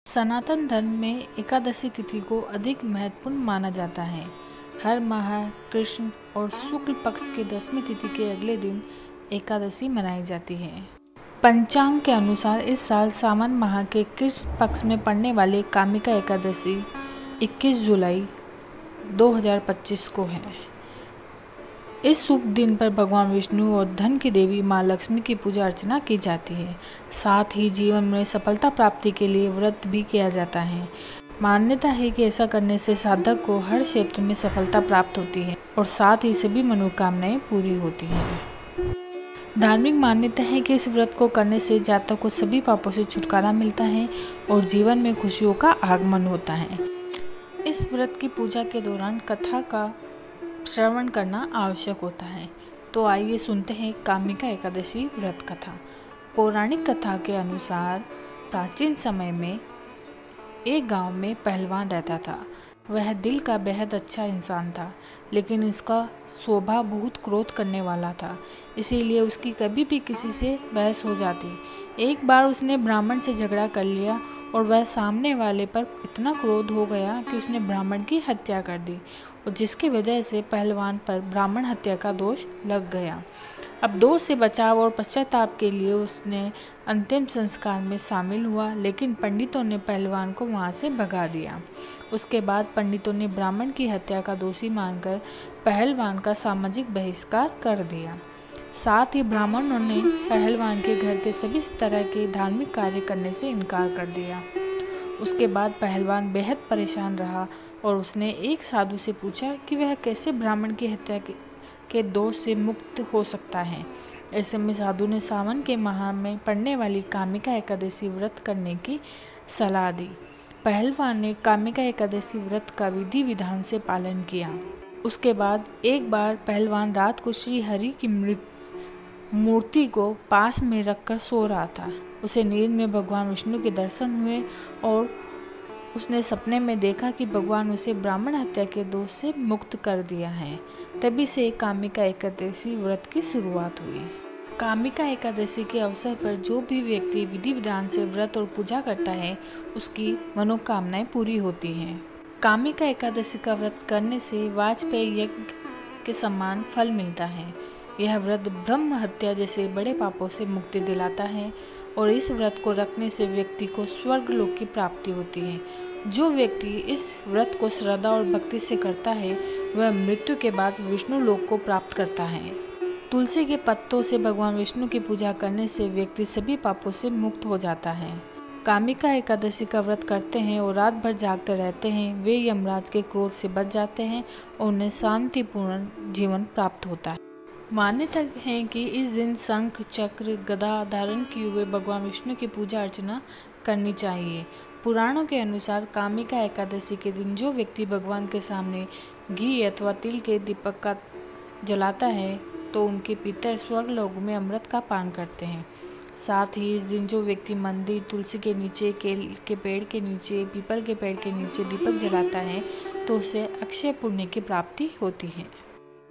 सनातन धर्म में एकादशी तिथि को अधिक महत्वपूर्ण माना जाता है। हर माह कृष्ण और शुक्ल पक्ष के 10वीं तिथि के अगले दिन एकादशी मनाई जाती है। पंचांग के अनुसार इस साल सावन माह के कृष्ण पक्ष में पड़ने वाली कामिका एकादशी 21 जुलाई 2025 को है। इस शुभ दिन पर भगवान विष्णु और धन की देवी माँ लक्ष्मी की पूजा अर्चना की जाती है। साथ ही जीवन में सफलता प्राप्ति के लिए व्रत भी किया जाता है। मान्यता है कि ऐसा करने से साधक को हर क्षेत्र में सफलता प्राप्त होती है और साथ ही सभी मनोकामनाएं पूरी होती हैं। धार्मिक मान्यता है कि इस व्रत को करने से जातक को सभी पापों से छुटकारा मिलता है और जीवन में खुशियों का आगमन होता है। इस व्रत की पूजा के दौरान कथा का श्रवण करना आवश्यक होता है। तो आइए सुनते हैं कामिका एकादशी व्रत कथा। पौराणिक कथा के अनुसार प्राचीन समय में एक गांव में पहलवान रहता था। वह दिल का बेहद अच्छा इंसान था, लेकिन इसका स्वभाव बहुत क्रोध करने वाला था। इसीलिए उसकी कभी भी किसी से बहस हो जाती। एक बार उसने ब्राह्मण से झगड़ा कर लिया और वह सामने वाले पर इतना क्रोध हो गया कि उसने ब्राह्मण की हत्या कर दी और जिसकी वजह से पहलवान पर ब्राह्मण हत्या का दोष लग गया। अब दोष से बचाव और पश्चाताप के लिए उसने अंतिम संस्कार में शामिल हुआ, लेकिन पंडितों ने पहलवान को वहां से भगा दिया। उसके बाद पंडितों ने ब्राह्मण की हत्या का दोषी मानकर पहलवान का सामाजिक बहिष्कार कर दिया। साथ ही ब्राह्मणों ने पहलवान के घर के सभी तरह के धार्मिक कार्य करने से इनकार कर दिया। उसके बाद पहलवान बेहद परेशान रहा और उसने एक साधु से पूछा कि वह कैसे ब्राह्मण की हत्या के दोष से मुक्त हो सकता है। ऐसे में साधु ने सावन के माह में पड़ने वाली कामिका एकादशी व्रत करने की सलाह दी। पहलवान ने कामिका एकादशी व्रत का विधि विधान से पालन किया। उसके बाद एक बार पहलवान रात को श्री हरि की मूर्ति को पास में रखकर सो रहा था। उसे नींद में भगवान विष्णु के दर्शन हुए और उसने सपने में देखा कि भगवान उसे ब्राह्मण हत्या के दोष से मुक्त कर दिया है। तभी से कामिका एकादशी व्रत की शुरुआत हुई। कामिका एकादशी के अवसर पर जो भी व्यक्ति विधि विधान से व्रत और पूजा करता है, उसकी मनोकामनाएं पूरी होती हैं। कामिका एकादशी का व्रत करने से वाजपेयी यज्ञ के समान फल मिलता है। यह व्रत ब्रह्म हत्या जैसे बड़े पापों से मुक्ति दिलाता है और इस व्रत को रखने से व्यक्ति को स्वर्ग लोक की प्राप्ति होती है। जो व्यक्ति इस व्रत को श्रद्धा और भक्ति से करता है, वह मृत्यु के बाद विष्णु लोक को प्राप्त करता है। तुलसी के पत्तों से भगवान विष्णु की पूजा करने से व्यक्ति सभी पापों से मुक्त हो जाता है। कामिका एकादशी का व्रत करते हैं और रात भर जागते रहते हैं, वे यमराज के क्रोध से बच जाते हैं और उन्हें शांतिपूर्ण जीवन प्राप्त होता है। मान्यता है कि इस दिन शंख, चक्र, गदा धारण किए हुए भगवान विष्णु की पूजा अर्चना करनी चाहिए। पुराणों के अनुसार कामिका एकादशी के दिन जो व्यक्ति भगवान के सामने घी अथवा तिल के दीपक का जलाता है, तो उनके पितर स्वर्ग लोक में अमृत का पान करते हैं। साथ ही इस दिन जो व्यक्ति मंदिर, तुलसी के नीचे, केल के पेड़ के नीचे, पीपल के पेड़ के नीचे दीपक जलाता है, तो उसे अक्षय पुण्य की प्राप्ति होती है।